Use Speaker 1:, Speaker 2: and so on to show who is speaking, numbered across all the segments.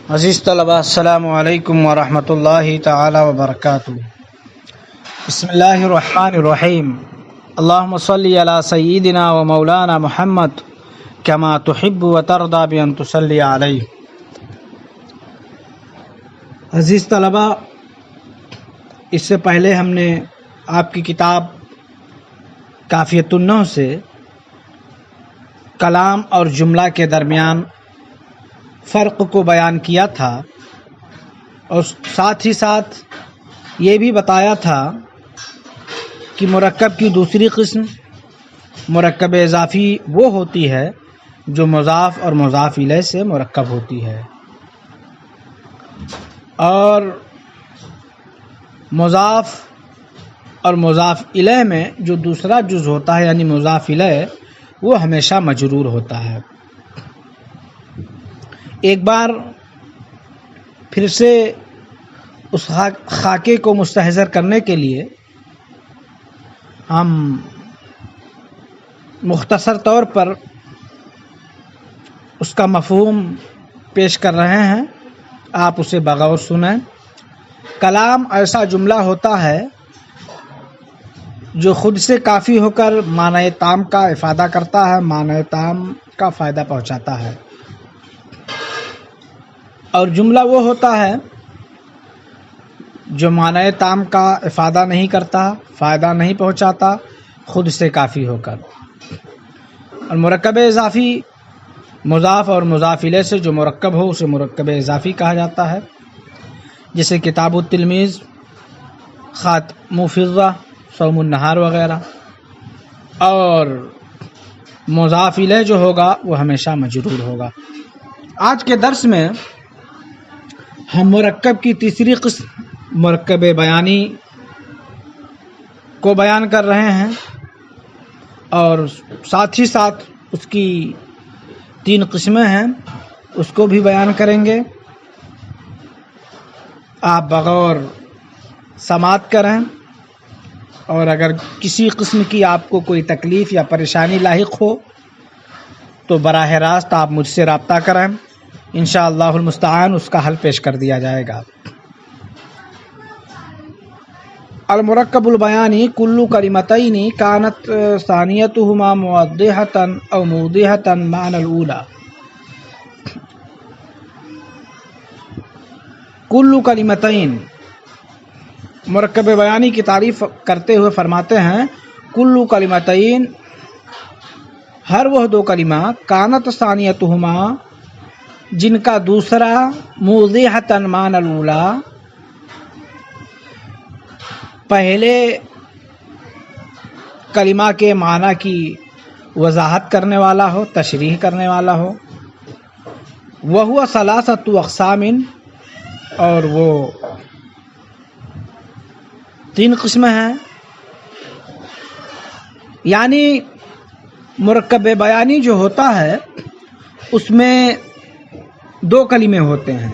Speaker 1: عزیز طلباء، السلام علیکم ورحمۃ اللہ تعالی وبرکاتہ۔ بسم اللہ الرحمن الرحیم۔ اللہم صلی علی سیدنا و مولانا محمد کما تحب و ترضی بان تصلی علیہ۔ عزیز طلباء، اس سے پہلے ہم نے آپ کی کتاب کافیۃ النحو سے کلام اور جملہ کے درمیان فرق کو بیان کیا تھا، اور ساتھ ہی ساتھ یہ بھی بتایا تھا کہ مرکب کی دوسری قسم مرکب اضافی وہ ہوتی ہے جو مضاف اور مضاف الیہ سے مرکب ہوتی ہے، اور مضاف اور مضاف الیہ میں جو دوسرا جز ہوتا ہے یعنی مضاف الیہ، وہ ہمیشہ مجرور ہوتا ہے۔ ایک بار پھر سے اس خاکے کو مستحضر کرنے کے لیے ہم مختصر طور پر اس کا مفہوم پیش کر رہے ہیں، آپ اسے بغور سنیں۔ کلام ایسا جملہ ہوتا ہے جو خود سے کافی ہو کر معنی تام کا افادہ کرتا ہے، معنی تام کا فائدہ پہنچاتا ہے، اور جملہ وہ ہوتا ہے جو معنی تام کا افادہ نہیں کرتا، فائدہ نہیں پہنچاتا، خود سے کافی ہو کر۔ اور مرکب اضافی مضاف اور مضاف الیہ سے جو مرکب ہو اسے مرکب اضافی کہا جاتا ہے، جیسے کتاب التلمیذ، خاتم فضہ، صوم النہار وغیرہ۔ اور مضاف الیہ جو ہوگا وہ ہمیشہ مجرور ہوگا۔ آج کے درس میں ہم مرکب کی تیسری قسم مرکب بیانی کو بیان کر رہے ہیں، اور ساتھ ہی ساتھ اس کی 3 قسمیں ہیں، اس کو بھی بیان کریں گے۔ آپ بغور سماعت کریں، اور اگر کسی قسم کی آپ کو کوئی تکلیف یا پریشانی لاحق ہو تو براہ راست آپ مجھ سے رابطہ کریں، انشاءاللہ المستعان اس کا حل پیش کر دیا جائے گا۔ المرکب البیانی کل کلمتین کانت ثانیتہما موضحۃ او موضحۃ معنی الاولی۔ کل کلمتین، مرکب بیانی کی تعریف کرتے ہوئے فرماتے ہیں کل کلمتین، ہر وہ 2 کلمہ کانت ثانیتہما، جن کا دوسرا موضحۃ معنی الاولی، پہلے کلمہ کے معنی کی وضاحت کرنے والا ہو، تشریح کرنے والا ہو، وہو ثلاثۃ اقسام، اور وہ 3 قسمیں ہیں۔ یعنی مرکب بیانی جو ہوتا ہے اس میں 2 کلمے ہوتے ہیں،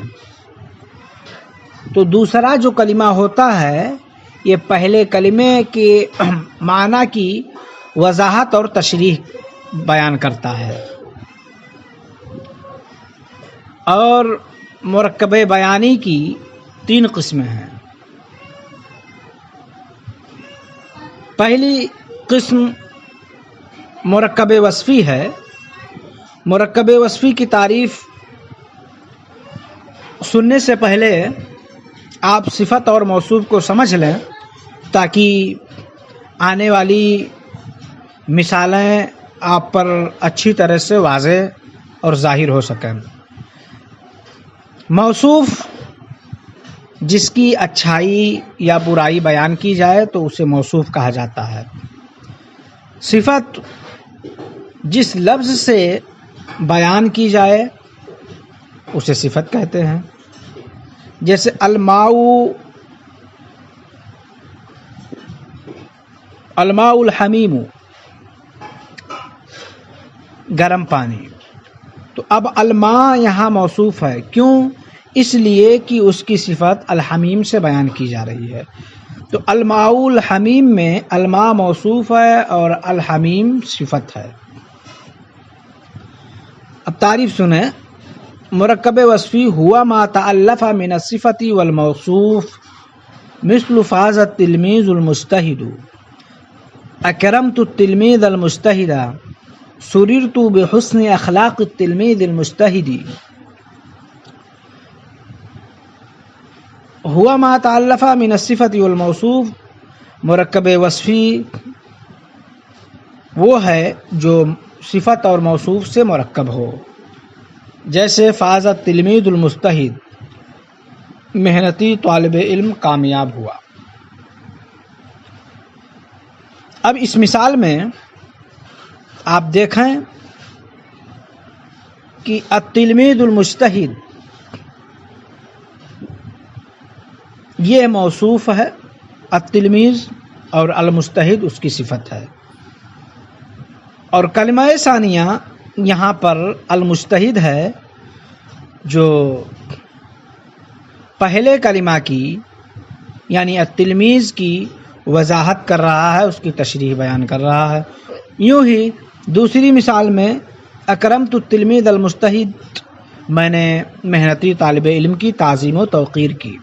Speaker 1: تو دوسرا جو کلمہ ہوتا ہے یہ پہلے کلمے کے معنی کی وضاحت اور تشریح بیان کرتا ہے۔ اور مرکب بیانی کی 3 قسمیں ہیں۔ پہلی قسم مرکب وصفی ہے۔ مرکب وصفی کی تعریف سننے سے پہلے آپ صفت اور موصوف کو سمجھ لیں، تاکہ آنے والی مثالیں آپ پر اچھی طرح سے واضح اور ظاہر ہو سکیں۔ موصوف جس کی اچھائی یا برائی بیان کی جائے تو اسے موصوف کہا جاتا ہے۔ صفت جس لفظ سے بیان کی جائے اسے صفت کہتے ہیں، جیسے الماء الحمیم، گرم پانی۔ تو اب الماء یہاں موصوف ہے، کیوں؟ اس لیے کہ اس کی صفت الحمیم سے بیان کی جا رہی ہے۔ تو الماء الحمیم میں الماء موصوف ہے اور الحمیم صفت ہے۔ اب تعریف سنیں، مرکب وصفی ہوا ما تألف من الصفت والموصوف مثل فاز التلمیذ المجتہد اکرمت التلمیذ المجتہد سررت بحسن اخلاق التلمیذ المجتہد. ہوا ما تألف من الصفت والموصوف، مرکب وصفی وہ ہے جو صفت اور موصوف سے مرکب ہو، جیسے فاز التلمیذ المجتہد، محنتی طالب علم کامیاب ہوا. اب اس مثال میں آپ دیکھیں کہ التلمیذ المجتہد یہ موصوف ہے، التلمیذ اور المجتہد اس کی صفت ہے، اور کلمہ ثانیہ یہاں پر المجتہد ہے جو پہلے کلمہ کی یعنی التلمیذ کی وضاحت کر رہا ہے، اس کی تشریح بیان کر رہا ہے. یوں ہی دوسری مثال میں اکرمت التلمیذ المجتہد، میں نے محنتی طالب علم کی تعظیم و توقیر کی.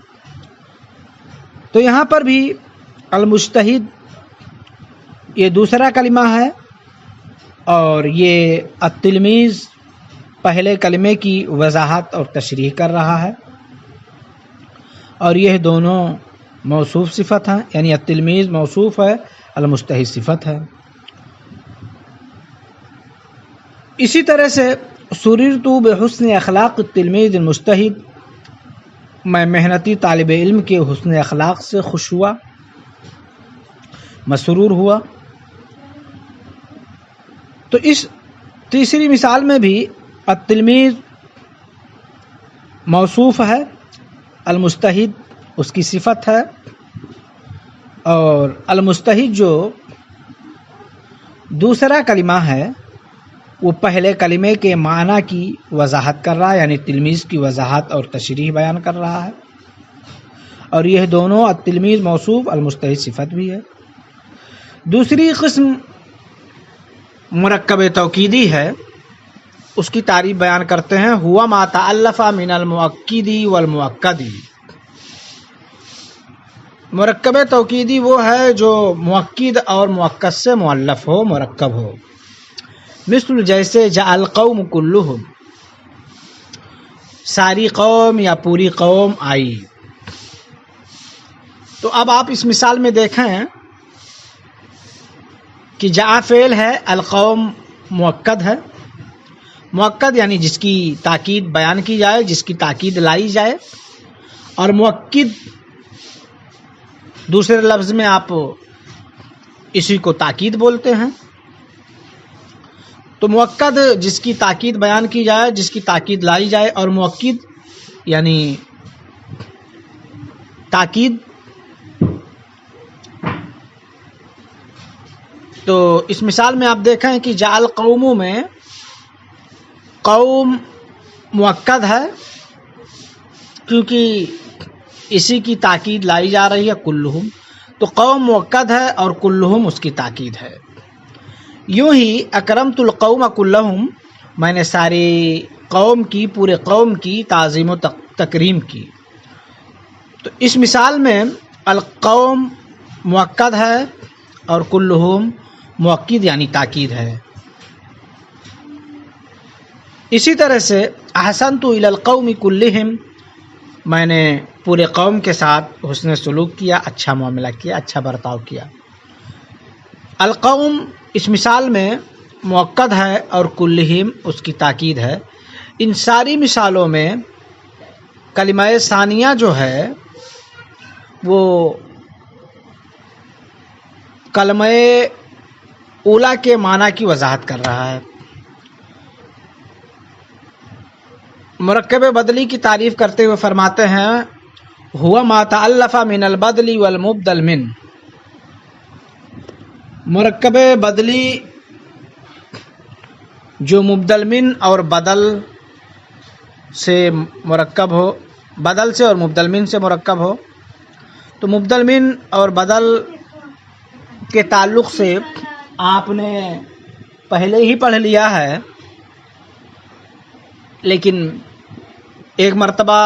Speaker 1: تو یہاں پر بھی المجتہد یہ دوسرا کلمہ ہے اور یہ التلمیذ پہلے کلمے کی وضاحت اور تشریح کر رہا ہے، اور یہ دونوں موصوف صفت ہیں، یعنی التلمیذ موصوف ہے، المجتہد صفت ہے. اسی طرح سے سررت بحسن اخلاق التلمیذ المجتہد، میں محنتی طالب علم کے حسن اخلاق سے خوش ہوا، مسرور ہوا. تو اس تیسری مثال میں بھی التلمیذ موصوف ہے، المجتہد اس کی صفت ہے، اور المجتہد جو دوسرا کلمہ ہے وہ پہلے کلمے کے معنی کی وضاحت کر رہا ہے، یعنی تلمیذ کی وضاحت اور تشریح بیان کر رہا ہے، اور یہ دونوں التلمیذ موصوف، المجتہد صفت بھی ہے. دوسری قسم مرکب توکیدی ہے، اس کی تعریف بیان کرتے ہیں. ہوا ما تألف من المؤکد والمؤکد، مرکب توکیدی وہ ہے جو مؤکد اور مؤکد سے مؤلف ہو، مرکب ہو. مثل جیسے جاء القوم کلہم، ساری قوم یا پوری قوم آئی. تو اب آپ اس مثال میں دیکھیں کہ جاء فعل ہے، القوم مؤکد ہے. مؤکد یعنی جس کی تاکید بیان کی جائے، جس کی تاکید لائی جائے، اور مؤکد دوسرے لفظ میں آپ اسی کو تاکید بولتے ہیں. تو مؤکد جس کی تاکید بیان کی جائے، جس کی تاکید لائی جائے، اور مؤکد یعنی تاکید. تو اس مثال میں آپ دیکھیں کہ جاء القوم میں قوم مؤکد ہے کیونکہ اسی کی تاکید لائی جا رہی ہے، کلہم. تو قوم مؤکد ہے اور کلہم اس کی تاکید ہے. یوں ہی اکرمت القوم کلہم، میں نے ساری قوم کی، پورے قوم کی تعظیم و تکریم کی. تو اس مثال میں القوم مؤکد ہے اور کلہم مؤکد یعنی تاکید ہے. اسی طرح سے احسنت الی القوم کلہم، میں نے پورے قوم کے ساتھ حسن سلوک کیا، اچھا معاملہ کیا، اچھا برتاؤ کیا. القوم اس مثال میں مؤکد ہے اور کلہم اس کی تاکید ہے. ان ساری مثالوں میں کلمہ ثانیہ جو ہے وہ کلمہ اولا کے معنی کی وضاحت کر رہا ہے. مرکب بدلی کی تعریف کرتے ہوئے فرماتے ہیں ہوا ما تألف من البدل والمبدل من، مرکب بدلی جو مبدل من اور بدل سے مرکب ہو، بدل سے اور مبدل من سے مرکب ہو. تو مبدل من اور بدل کے تعلق سے آپ نے پہلے ہی پڑھ لیا ہے، لیکن ایک مرتبہ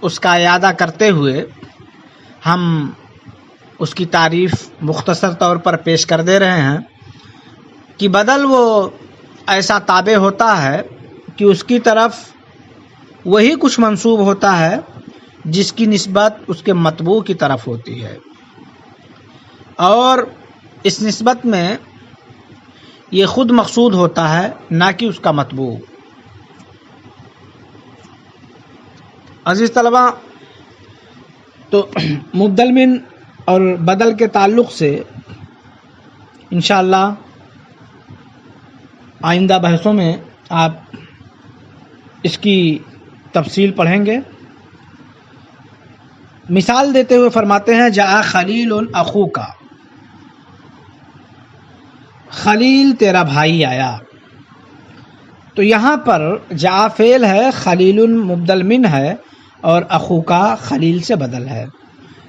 Speaker 1: اس کا اعادہ کرتے ہوئے ہم اس کی تعریف مختصر طور پر پیش کر دے رہے ہیں کہ بدل وہ ایسا تابع ہوتا ہے کہ اس کی طرف وہی کچھ منسوب ہوتا ہے جس کی نسبت اس کے مطبوع کی طرف ہوتی ہے، اور اس نسبت میں یہ خود مقصود ہوتا ہے نہ کہ اس کا مطبوع۔ عزیز طلبہ، تو مبدل من اور بدل کے تعلق سے انشاءاللہ آئندہ بحثوں میں آپ اس کی تفصیل پڑھیں گے۔ مثال دیتے ہوئے فرماتے ہیں جاء خلیل اخوک، خلیل تیرا بھائی آیا۔ تو یہاں پر جاء فعل ہے، خلیل مبدل من ہے، اور اخوکا خلیل سے بدل ہے۔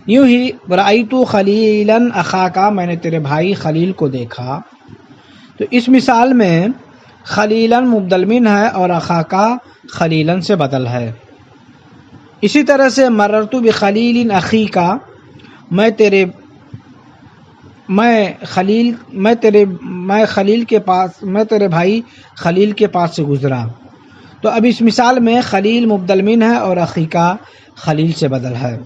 Speaker 1: یوں ہی رأیت خلیلا اخاکا، میں نے تیرے بھائی خلیل کو دیکھا۔ تو اس مثال میں خلیلا مبدل من ہے اور اخاکا خلیلا سے بدل ہے۔ اسی طرح سے مررت بخلیل اخیکا، میں تیرے بھائی خلیل کے پاس سے گزرا۔ تو اب اس مثال میں خلیل مبدل من ہے اور اخیکا خلیل سے بدل ہے۔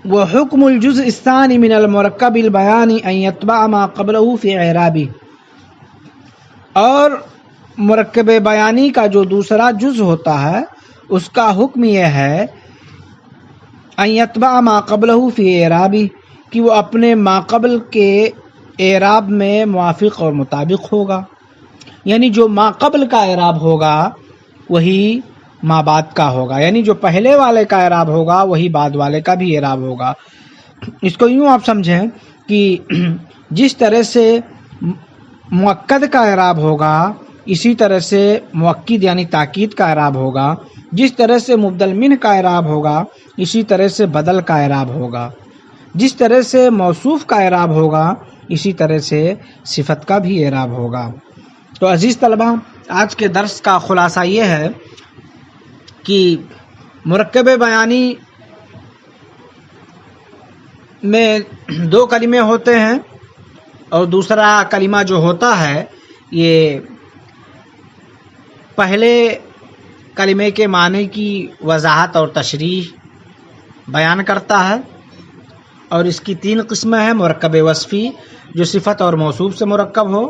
Speaker 1: وحکم الجزء الثانی من المرکب البیانی ان یتبع ما قبلہ فی اعرابہ، اور مرکب بیانی کا جو دوسرا جز ہوتا ہے اس کا حکم یہ ہے ان یتبع ما قبلہ فی اعرابہ، کہ وہ اپنے ما قبل کے اعراب میں موافق اور مطابق ہوگا، یعنی جو ما قبل کا اعراب ہوگا وہی ما بعد کا ہوگا، یعنی جو پہلے والے کا اعراب ہوگا وہی بعد والے کا بھی اعراب ہوگا۔ اس کو یوں آپ سمجھیں کہ جس طرح سے مؤکد کا اعراب ہوگا اسی طرح سے مؤکد یعنی تاکید کا اعراب ہوگا، جس طرح سے مبدل من کا اعراب ہوگا اسی طرح سے بدل کا اعراب ہوگا، جس طرح سے موصوف کا اعراب ہوگا اسی طرح سے صفت کا بھی اعراب ہوگا۔ تو عزیز طلبہ، آج کے درس کا خلاصہ یہ ہے کہ مرکب بیانی میں دو کلمے ہوتے ہیں، اور دوسرا کلمہ جو ہوتا ہے یہ پہلے کلمے کے معنی کی وضاحت اور تشریح بیان کرتا ہے، اور اس کی تین قسمیں ہیں۔ مرکب وصفی جو صفت اور موصوف سے مرکب ہو،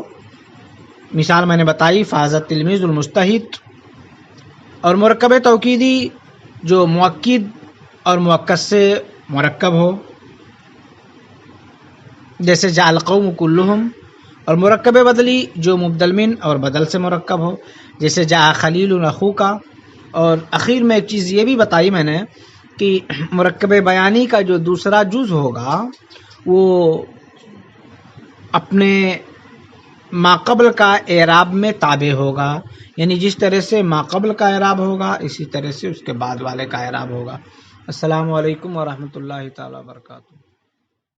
Speaker 1: مثال میں نے بتائی فاز التلمیذ المجتہد، اور مرکب توکیدی جو مؤکد اور مؤکد سے مرکب ہو، جیسے جاء القوم کلہم، اور مرکب بدلی جو مبدل من اور بدل سے مرکب ہو، جیسے جاء خلیل اخوکا۔ اور اخیر میں ایک چیز یہ بھی بتائی میں نے کہ مرکب بیانی کا جو دوسرا جز ہوگا وہ اپنے ماقبل کا اعراب میں تابع ہوگا، یعنی جس طرح سے ماقبل کا اعراب ہوگا اسی طرح سے اس کے بعد والے کا اعراب ہوگا۔ السلام علیکم ورحمۃ اللہ تعالی وبرکاتہ۔